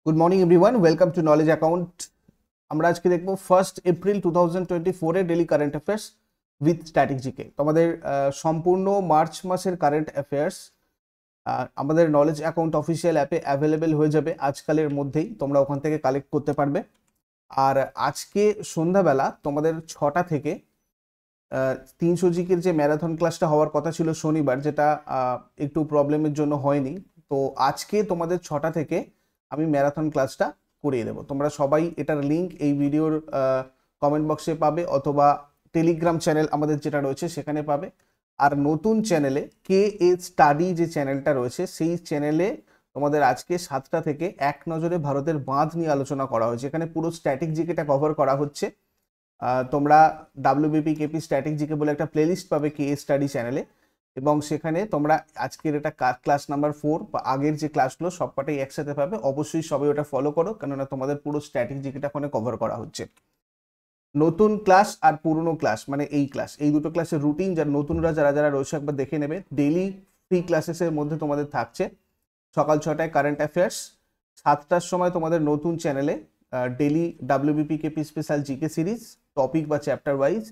Good morning everyone, welcome to knowledge account. আমরা আজকে দেখবো 1 এপ্রিল 2024 এর daily current affairs with static GK. তোমাদের সম্পূর্ণ মার্চ মাসের কারেন্ট অ্যাফেয়ার্স আমাদের নলেজ অ্যাকাউন্ট অফিসিয়াল অ্যাপে অ্যাভেলেবেল হয়ে যাবে আজকালের মধ্যেই। তোমরা ওখান থেকে কালেক্ট করতে পারবে। আর আজকে সন্ধ্যাবেলা তোমাদের 6টা থেকে 300 জিকের যে ম্যারাথন ক্লাসটা হওয়ার কথা ছিল শনিবার, যেটা একটু প্রবলেমের জন্য হয়নি, তো আজকে তোমাদের 6টা থেকে আমি ম্যারাথন ক্লাসটা করিয়ে দেবো। তোমরা সবাই এটার লিঙ্ক এই ভিডিওর কমেন্ট বক্সে পাবে, অথবা টেলিগ্রাম চ্যানেল আমাদের যেটা রয়েছে সেখানে পাবে। আর নতুন চ্যানেলে KA স্টাডি যে চ্যানেলটা রয়েছে, সেই চ্যানেলে তোমাদের আজকে 7টা থেকে এক নজরে ভারতের বাঁধ নিয়ে আলোচনা করা হয়েছে। এখানে পুরো স্ট্যাটিক জিকেটা কভার করা হচ্ছে। তোমরা WBP KP স্ট্যাটিক জিকে বলে একটা প্লেলিস্ট পাবে KA স্টাডি চ্যানেলে, এবং সেখানে তোমরা আজকের এটা ক্লাস নাম্বার 4 বা আগের যে ক্লাসগুলো সবকটাই একসাথে পাবে। অবশ্যই সবাই ওটা ফলো করো, কেননা তোমাদের পুরো স্ট্যাটিক জিকেটা ওখানে কভার করা হচ্ছে। নতুন ক্লাস আর পুরনো ক্লাস, মানে এই দুটো ক্লাসের রুটিন যারা নতুনরা যারা রয়েছে একবার দেখে নেবে। ডেইলি ফ্রি ক্লাসেসের মধ্যে তোমাদের থাকছে সকাল 6টায় কারেন্ট অ্যাফেয়ার্স, 7টার সময় তোমাদের নতুন চ্যানেলে daily WBP KP special GK series topic বা চ্যাপ্টার ওয়াইজ,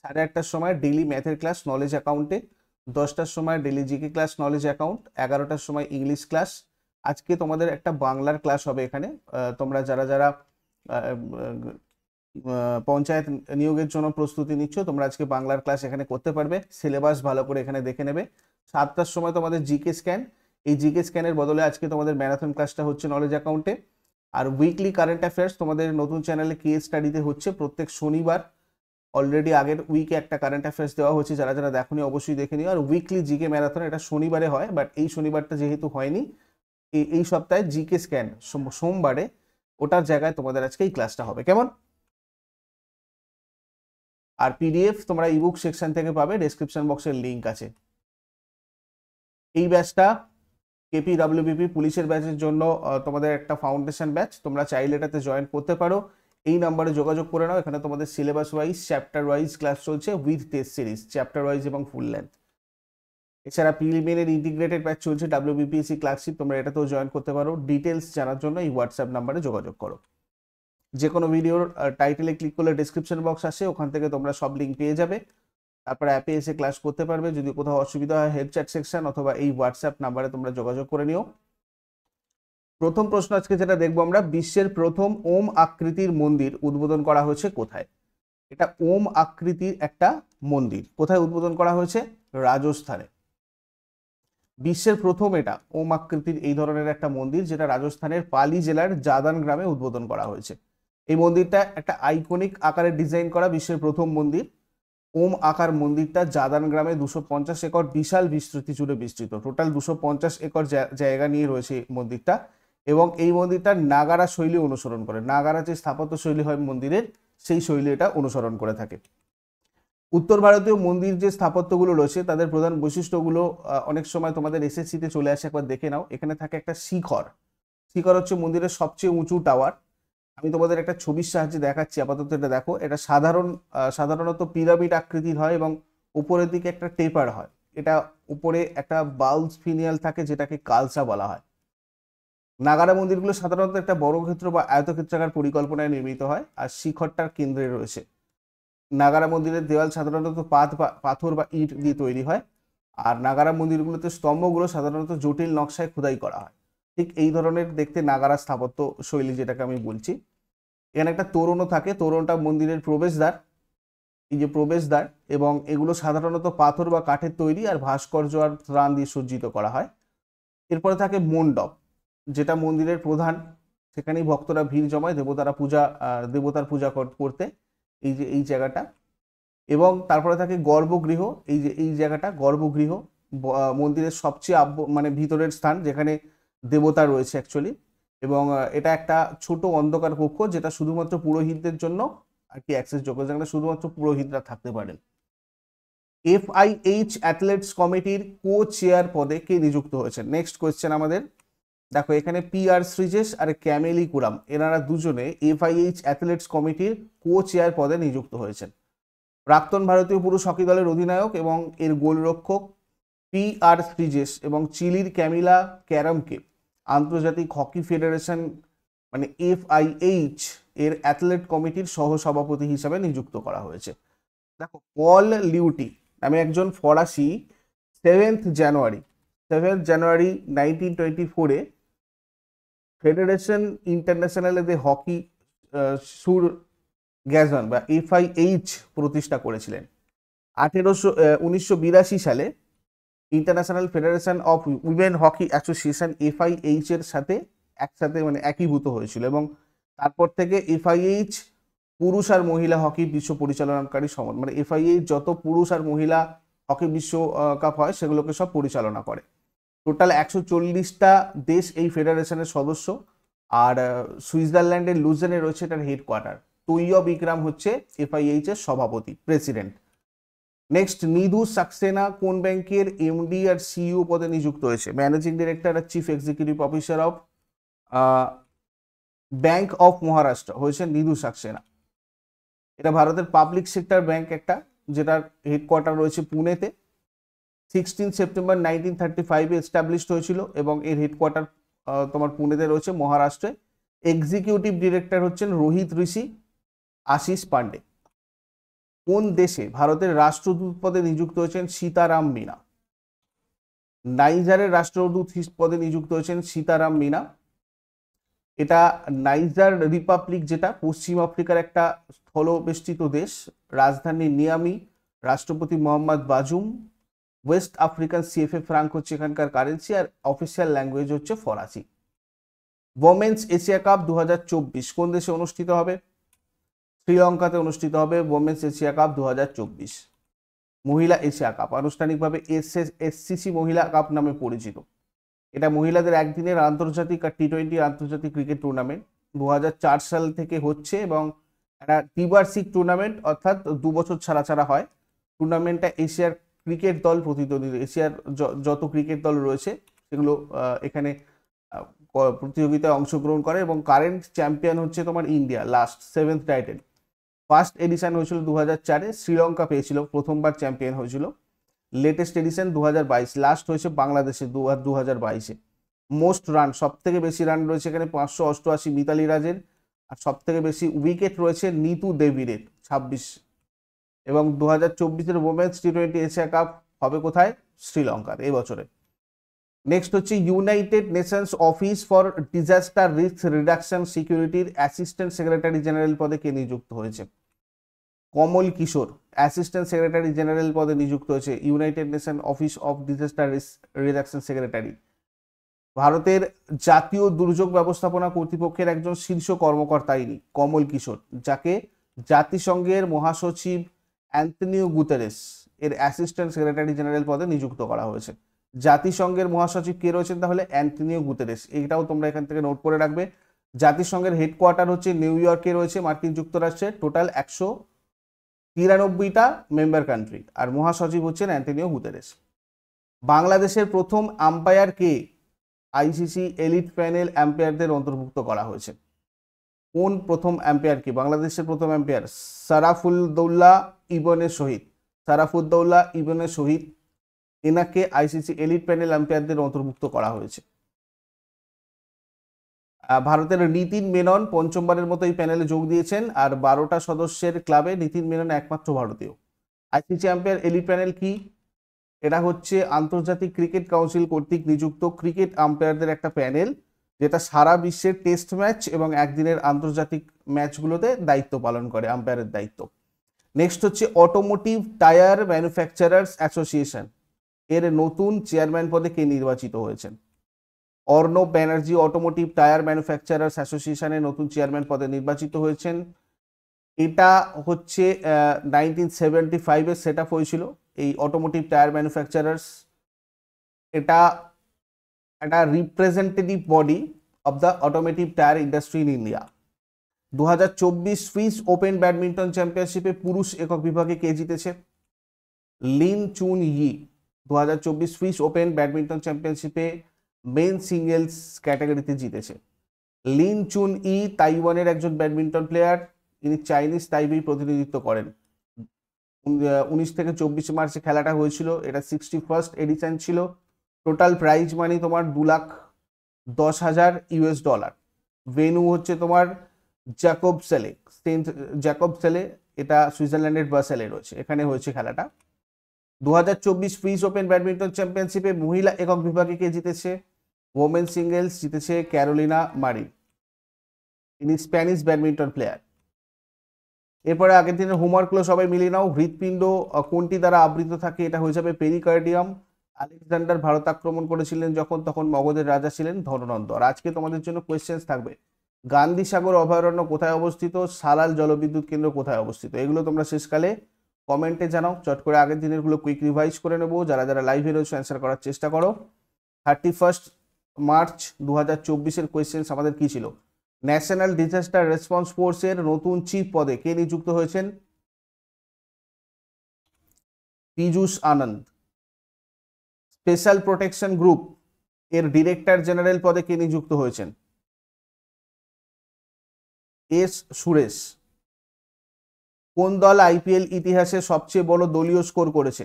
8:30টার সময় ডেইলি ম্যাথের ক্লাস নলেজ অ্যাকাউন্টে, 10টার সময় daily GK class knowledge account, 11টার সময় ইংলিশ ক্লাস। আজকে তোমাদের একটা বাংলার ক্লাস হবে এখানে। তোমরা যারা পঞ্চায়েত নিয়োগের জন্য প্রস্তুতি নিচ্ছ, তোমরা আজকে বাংলার ক্লাস এখানে করতে পারবে। সিলেবাস ভালো করে এখানে দেখে নেবে। 7টার সময় তোমাদের জিকে স্ক্যান, এই জিকে স্ক্যানের বদলে আজকে তোমাদের ম্যারাথন ক্লাসটা হচ্ছে নলেজ অ্যাকাউন্টে। আর উইকলি কারেন্ট অ্যাফেয়ার্স তোমাদের নতুন চ্যানেলে KA স্টাডিতে হচ্ছে প্রত্যেক শনিবার। অলরেডি আগের উইকে একটা কারেন্ট অ্যাফেয়ার্স দেওয়া হচ্ছে, যারা দেখোনি অবশ্যই দেখে নিও। আর উইকলি জিকে ম্যারাথন এটা শনিবারে হয়, বাট এই শনিবারটা যেহেতু হয়নি, এই সপ্তাহে জিকে স্ক্যান সোমবারে, ওটার জায়গায় তোমাদের আজকে এই ক্লাসটা হবে। কেমন? আর PDF তোমরা ইবুক সেকশন থেকে পাবে, ডেসক্রিপশন বক্সের লিঙ্ক আছে। এই ব্যাচটা KP WBP পুলিশের ব্যাচের জন্য তোমাদের একটা ফাউন্ডেশন ব্যাচ। তোমরা চাইলে এটাতে জয়েন করতে পারো। এই নাম্বারে যোগাযোগ করে নাও। এখানে তোমাদের syllabus wise chapter wise class চলছে with test series, chapter wise এবং ফুল লেন্থ। এছাড়া প্রিলিমিনারি ইন্টিগ্রেটেড ব্যাচ চলছে WBPSC ক্লাসশিপ, তোমরা এটাতেও জয়েন করতে পারো। ডিটেলস জানার জন্য এই হোয়াটসঅ্যাপ নাম্বারে যোগাযোগ করো। যে কোনো ভিডিওর টাইটেলে ক্লিক করলে ডেসক্রিপশন বক্স আসে, ওখান থেকে তোমরা সব লিঙ্ক পেয়ে যাবে। তারপরে অ্যাপে এসে ক্লাস করতে পারবে। যদি কোথাও অসুবিধা হয় হেল্প চ্যাট সেকশন অথবা এই হোয়াটসঅ্যাপ নাম্বারে তোমরা যোগাযোগ করে নিও। প্রথম প্রশ্ন আজকে যেটা দেখবো আমরা, বিশ্বের প্রথম ওম আকৃতির মন্দির উদ্বোধন করা হয়েছে কোথায়? এটা ওম আকৃতির একটা মন্দির, কোথায় উদ্বোধন করা হয়েছে? রাজস্থানে। বিশ্বের প্রথম এটা ওম আকৃতির এই ধরনের একটা মন্দির, যেটা রাজস্থানের পালি জেলার জাদান গ্রামে উদ্বোধন করা হয়েছে। এই মন্দিরটা একটা আইকনিক আকারে ডিজাইন করা, বিশ্বের প্রথম মন্দির। ওম আকার মন্দিরটা জাদান গ্রামে 250 একর বিশাল বিস্তৃতি জুড়ে বিস্তৃত। টোটাল 250 একর জায়গা নিয়ে রয়েছে মন্দিরটা, এবং এই মন্দিরটা নাগারা শৈলী অনুসরণ করে। নাগারা যে স্থাপত্য শৈলী হয় মন্দিরের, সেই শৈলী এটা অনুসরণ করে থাকে। উত্তর ভারতীয় মন্দির যে স্থাপত্যগুলো রয়েছে তাদের প্রধান বৈশিষ্ট্যগুলো অনেক সময় তোমাদের SSC-তে চলে আসে, একবার দেখে নাও। এখানে থাকে একটা শিখর। শিখর হচ্ছে মন্দিরের সবচেয়ে উঁচু টাওয়ার। আমি তোমাদের একটা ছবির সাহায্যে দেখাচ্ছি, আপাতত এটা দেখো। এটা সাধারণত পিরামিড আকৃতির হয় এবং উপরের দিকে একটা টেপার হয়। এটা উপরে একটা বাল্ব ফিনিয়াল থাকে, যেটাকে কালসা বলা হয়। নাগারা মন্দিরগুলো সাধারণত একটা বর্গক্ষেত্র বা আয়তক্ষেত্রাকার পরিকল্পনায় নির্মিত হয়, আর শিখরটার কেন্দ্রে রয়েছে। নাগারা মন্দিরের দেওয়াল সাধারণত পাথর বা ইট দিয়ে তৈরি হয়, আর নাগারা মন্দিরগুলোতে স্তম্ভগুলো সাধারণত জটিল নকশায় খোদাই করা হয়। ঠিক এই ধরনের দেখতে নাগারা স্থাপত্য শৈলী, যেটাকে আমি বলছি। এখানে একটা তোরণও থাকে, তোরণটা মন্দিরের প্রবেশদ্বার, এই যে প্রবেশদ্বার, এবং এগুলো সাধারণত পাথর বা কাঠের তৈরি, আর ভাস্কর্য আর ত্রাণ দিয়ে সজ্জিত করা হয়। এরপরে থাকে মণ্ডপ, যেটা মন্দিরের প্রধান। সেখানেই ভক্তরা ভিড় জমায় দেবতার পূজা করতে, এই জায়গাটা। এবং তারপরে থাকে গর্ভগৃহ, এই জায়গাটা গর্ভগৃহ, মন্দিরের সবচেয়ে মানে ভিতরের স্থান, যেখানে দেবতা রয়েছে অ্যাকচুয়ালি। এবং এটা একটা ছোট অন্ধকার কক্ষ, যেটা শুধুমাত্র পুরোহিতদের জন্য আর কি অ্যাক্সেস যোগ্য, যেখানে শুধুমাত্র পুরোহিতরা থাকতে পারেন। FIH অ্যাথলেটস কমিটির কো চেয়ার পদে কে নিযুক্ত হয়েছে? নেক্সট কোয়েশ্চেন আমাদের দেখো, এখানে PR শ্রীজেশ আর ক্যামেলি কুরাম, এনারা দুজনে FIH অ্যাথলেটস কমিটির কো চেয়ার পদে নিযুক্ত হয়েছেন। প্রাক্তন ভারতীয় পুরুষ হকি দলের অধিনায়ক এবং এর গোলরক্ষক PR শ্রীজেশ এবং চিলির ক্যামিলা ক্যারামকে আন্তর্জাতিক হকি ফেডারেশন মানে FIH এর অ্যাথলেট কমিটির সহসভাপতি হিসাবে নিযুক্ত করা হয়েছে। দেখো, পল লিউটি নামে একজন ফরাসি 7 জানুয়ারি 1924-এ ফেডারেশন ইন্টারন্যাশনালে দে হকি সুর গ্যাজন বা FIH প্রতিষ্ঠা করেছিলেন। 1982 সালে international federation of women hockey association FIH এর সাথে একসাথে মানে একীভূত হয়েছিল, এবং তারপর থেকে FIH পুরুষ আর মহিলা হকি বিশ্ব পরিচালনাকারী সমান, মানে FIH যত পুরুষ আর মহিলা হকি বিশ্ব কাপ হয় সেগুলোকে সব পরিচালনা করে। টোটাল 140টা দেশ এই ফেডারেশনের সদস্য, আর সুইজারল্যান্ডের লুজেনে রয়েছে এটার হেডকোয়ার্টার। তৈয় বিক্রম হচ্ছে FIH এর সভাপতি, প্রেসিডেন্ট। নেক্সট, নিধু সাক্সেনা কোন ব্যাংকের MD আর CEO পদে নিযুক্ত হয়েছে? ম্যানেজিং ডিরেক্টর আর chief executive officer of bank of Maharashtra হয়েছে নিধু সাক্সেনা। এটা ভারতের পাবলিক সেক্টর ব্যাংক একটা, যেটার হেডকোয়ার্টার রয়েছে পুনেতে। 16 সেপ্টেম্বর 1935-এ এস্টাবলিশড হয়েছিল, এবং এর হেডকোয়ার্টার তোমার পুনেতে রয়েছে, মহারাষ্ট্রে। এক্সিকিউটিভ ডিরেক্টর হচ্ছেন রোহিত ঋষি, আশিস পান্ডে। কোন দেশে ভারতের রাষ্ট্রদূত পদে নিযুক্ত হয়েছেন সীতারাম মীনা? নাইজারের রাষ্ট্রদূত পদে নিযুক্ত হয়েছেন সীতারাম মীনা। এটা নাইজার রিপাবলিক, যেটা পশ্চিম আফ্রিকার একটা স্থলবেষ্টিত দেশ। রাজধানী নিয়ামি, রাষ্ট্রপতি Mohamed Bazoum. West African CFA franc হচ্ছে এখানকার কারেন্সি, আর অফিসিয়াল ল্যাঙ্গুয়েজ হচ্ছে ফরাসি। ওমেন্স এশিয়া কাপ 2024 কোন দেশে অনুষ্ঠিত হবে? শ্রীলঙ্কাতে অনুষ্ঠিত হবে ওমেন্স এশিয়া কাপ 2024। মহিলা এশিয়া কাপ আনুষ্ঠানিকভাবে SCC মহিলা কাপ নামে পরিচিত। এটা মহিলাদের একদিনের আন্তর্জাতিক আর T20 আন্তর্জাতিক ক্রিকেট টুর্নামেন্ট 2004 সাল থেকে হচ্ছে, এবং একটা দ্বিবার্ষিক টুর্নামেন্ট, অর্থাৎ 2 বছর ছাড়া ছাড়া হয়। টুর্নামেন্টটা এশিয়ার ক্রিকেট দল প্রতিদ্বন্দ্বিতা, এশিয়ার যত ক্রিকেট দল রয়েছে সেগুলো এখানে প্রতিযোগিতায় অংশগ্রহণ করে, এবং কারেন্ট চ্যাম্পিয়ন হচ্ছে তোমার India, last 7th title. First addition হয়েছিল 2004-এ, শ্রীলঙ্কা পেয়েছিল, প্রথমবার চ্যাম্পিয়ন হয়েছিল। লেটেস্ট এডিশন 2022, লাস্ট হয়েছে বাংলাদেশে 2022-এ। মোস্ট রান, সব থেকে বেশি রান রয়েছে এখানে 588 মিতালি রাজের, আর সব থেকে বেশি উইকেট রয়েছে নিতু দেবীরের 26। এবং 2024-এর ওমেন্স T20 এশিয়া কাপ হবে কোথায়? শ্রীলঙ্কার এবছরে। নেক্সট হচ্ছে United Nations office for disaster risk reduction সিকিউরিটির অ্যাসিস্ট্যান্ট সেক্রেটারি জেনারেল পদে কে নিযুক্ত হয়েছে? কমল কিশোর অ্যাসিস্ট্যান্ট সেক্রেটারি জেনারেল পদে নিযুক্ত হয়েছে United nation office of disaster risk reduction secretary. ভারতের জাতীয় দুর্যোগ ব্যবস্থাপনা কর্তৃপক্ষের একজন শীর্ষ কর্মকর্তা ইনি কমল কিশোর, যাকে জাতিসংঘের মহাসচিব অ্যান্টনিও গুতেরেস এর অ্যাসিস্ট্যান্ট সেক্রেটারি জেনারেল পদে নিযুক্ত করা হয়েছে। জাতিসংঘের মহাসচিব কে রয়েছেন তাহলে? Antonio Guterres. এইটাও তোমরা এখান থেকে নোট করে রাখবে। জাতিসংঘের হেডকোয়ার্টার হচ্ছে নিউ ইয়র্কে রয়েছে, মার্কিন যুক্তরাষ্ট্রে। টোটাল 193টা মেম্বার কান্ট্রি, আর মহাসচিব হচ্ছেন অ্যান্টনিও গুতেরেস। বাংলাদেশের প্রথম আম্পায়ার কে ICC এলিট প্যানেল আম্পায়ারদের অন্তর্ভুক্ত করা হয়েছে? কোন প্রথম আম্পায়ার কি? বাংলাদেশের প্রথম আম্পায়ার সারাফুদ্দৌল্লাহ ইবনে শহীদ। সারাফুদ্দৌল্লাহ ইবনে শহীদ, এনাকে ICC এলিট প্যানেল আম্পায়ারদের অন্তর্ভুক্ত করা হয়েছে। ভারতের নিতিন মেনন পঞ্চমবারের মতো এই প্যানেলে যোগ দিয়েছেন, আর 12টা সদস্যের ক্লাবে নিতিন মেনন একমাত্র ভারতীয়। ICC আম্পায়ার এলিট প্যানেল কি? এটা হচ্ছে আন্তর্জাতিক ক্রিকেট কাউন্সিল কর্তৃক নিযুক্ত ক্রিকেট আম্পায়ারদের একটা প্যানেল, যেটা সারা বিশ্বের টেস্ট ম্যাচ এবং একদিনের আন্তর্জাতিক ম্যাচগুলোতে দায়িত্ব পালন করে, আম্পায়ারের দায়িত্ব। নেক্সট হচ্ছে অটোমোটিভ টায়ার ম্যানুফ্যাকচারার্স অ্যাসোসিয়েশন এর নতুন চেয়ারম্যান পদে কে নির্বাচিত হয়েছেন? Arnab Banerjee automotive tyre manufacturers অ্যাসোসিয়েশনের নতুন চেয়ারম্যান পদে নির্বাচিত হয়েছেন। এটা হচ্ছে 1975-এ সেট আপ হয়েছিল এই অটোমোটিভ টায়ার ম্যানুফ্যাকচারার্স। এটা একটা representative body of the automotive tyre industry in India. 2024 Swiss open badminton চ্যাম্পিয়নশিপে পুরুষ একক বিভাগে কে জিতেছে? লিন চুন ই 2024 সুইস ওপেন ব্যাডমিন্টন চ্যাম্পিয়নশিপে মেন সিঙ্গেলস ক্যাটাগরিতে জিতেছে। লিন চুন ই তাইওয়ানের একজন ব্যাডমিন্টন প্লেয়ার, ইনি চাইনিজ তাইবেই প্রতিনিধিত্ব করেন। 19 থেকে 24 মার্চে খেলাটা হয়েছিল, এটা 61st এডিশন ছিল। টোটাল প্রাইজ মানি তোমার $2,10,000 US। ভেনু হচ্ছে তোমার জ্যাকব সেলে, সেন্ট জ্যাকব সেলে, এটা সুইজারল্যান্ডের বাসেলে রয়েছে, এখানে হয়েছে খেলাটা। 2024 ফ্রিজ ওপেন ব্যাডমিন্টন চ্যাম্পিয়নশিপে মহিলা একক বিভাগে কে জিতেছে? ওমেন সিঙ্গেলস জিতেছে ক্যারোলিনা মারিন, ইনি স্প্যানিশ ব্যাডমিন্টন প্লেয়ার। এরপরে আগের দিনের হোমওয়ার্কগুলো সবাই মিলিয়ে নাও। হৃৎপিণ্ড কোনটি দ্বারা আবৃত থাকে? এটা হয়ে যাবে পেরিকার্ডিয়াম। আলেকজান্ডার ভারত আক্রমণ করেছিলেন যখন, তখন মগধের রাজা ছিলেন ধননন্দ। আর আজকে তোমাদের জন্য কোয়েশ্চেন্স থাকবে, গান্ধী সাগর অভয়ারণ্য কোথায় অবস্থিত? সালাল জলবিদ্যুৎ কেন্দ্র কোথায় অবস্থিত? এগুলো তোমরা শেষকালে কমেন্টে জানাও। চট করে আগের দিনেরগুলো কুইক রিভাইজ করে নেবো। যারা যারা লাইভে রয়েছে অ্যান্সার করার চেষ্টা করো। 31 মার্চ 2024 কোয়েশ্চেন্স আমাদের কি ছিল? ন্যাশনাল ডিজাস্টার রেসপন্স ফোর্সের নতুন চিফ পদে কে নিযুক্ত হয়েছেন? পীযূষ আনন্দ। স্পেশাল প্রোটেকশন গ্রুপ এর ডিরেক্টর জেনারেল পদে কে নিযুক্ত হয়েছেন? এস সুরেশ। কোন দল আইপিএল ইতিহাসে সবচেয়ে বড় দলীয় স্কোর করেছে?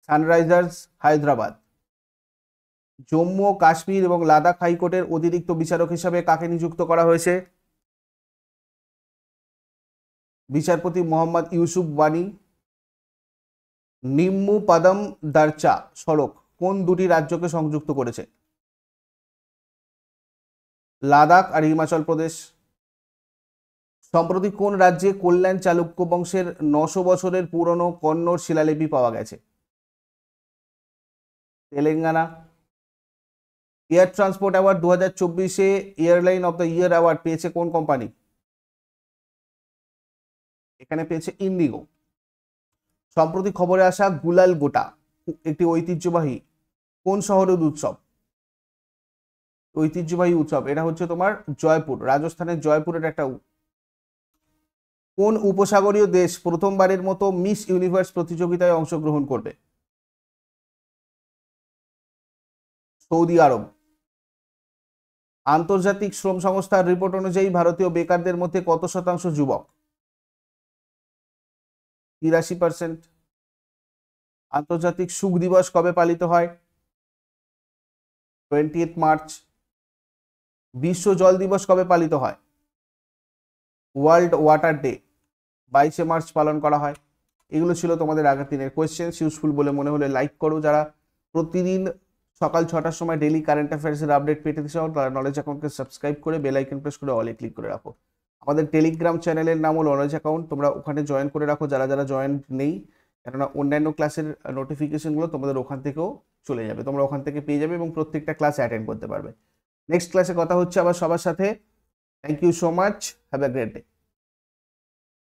সানরাইজার্স হায়দ্রাবাদ। জম্মু ও কাশ্মীর এবং লাদাখ হাইকোর্টের অতিরিক্ত বিচারক হিসাবে কাকে নিযুক্ত করা হয়েছে? বিচারপতি মোহাম্মদ ইউসুফ বানি। নিম্মু পাদম দারচা সড়ক কোন দুটি রাজ্যকে সংযুক্ত করেছে? লাদাখ আর হিমাচল প্রদেশ। সম্প্রতি কোন রাজ্যে কল্যাণ চালুক্য বংশের 900 বছরের পুরনো কন্নড় শিলালিপি পাওয়া গেছে? তেলেঙ্গানা। এয়ার ট্রান্সপোর্ট অ্যাওয়ার্ড 2024-এ airline of the year award পেয়েছে কোন কোম্পানি? এখানে পেয়েছে ইন্ডিগো। সম্প্রতি খবরে আসা গুলাল গোটা একটি ঐতিহ্যবাহী কোন শহরের উৎসব? ঐতিহ্যবাহী উৎসব, এটা হচ্ছে তোমার জয়পুর, রাজস্থানের জয়পুরের একটা। কোন উপসাগরীয় দেশ প্রথমবারের মতো মিস ইউনিভার্স প্রতিযোগিতায় অংশগ্রহণ করবে? সৌদি আরব। আন্তর্জাতিক শ্রম সংস্থার রিপোর্ট অনুযায়ী ভারতীয় বেকারদের মধ্যে কত শতাংশ যুবক? 83%। আন্তর্জাতিক সুখ দিবস কবে পালিত হয়? 28 মার্চ। বিশ্ব জল দিবস কবে পালিত হয়? ওয়ার্ল্ড ওয়াটার ডে 22 মার্চ পালন করা হয়। এগুলো ছিল তোমাদের আগের দিনের কোয়েশ্চেন্স। ইউজফুল বলে মনে হলে লাইক করো। যারা প্রতিদিন সকাল 6টার সময় ডেইলি কারেন্ট অ্যাফেয়ার্সের আপডেট পেতে চাও তারা নলেজ অ্যাকাউন্টকে সাবস্ক্রাইব করে বেল আইকন প্রেস করে অলে ক্লিক করে রাখো। আমাদের টেলিগ্রাম চ্যানেলের নাম হলো নলেজ অ্যাকাউন্ট, তোমরা ওখানে জয়েন করে রাখো যারা যারা জয়েন নেই, কেননা অন্যান্য ক্লাসের নোটিফিকেশনগুলো তোমাদের ওখান থেকেও চলে যাবে, তোমরা ওখান থেকে পেয়ে যাবে এবং প্রত্যেকটা ক্লাস অ্যাটেন্ড করতে পারবে। নেক্সট ক্লাসে কথা হচ্ছে আবার সবার সাথে। Thank you so much, have a great day.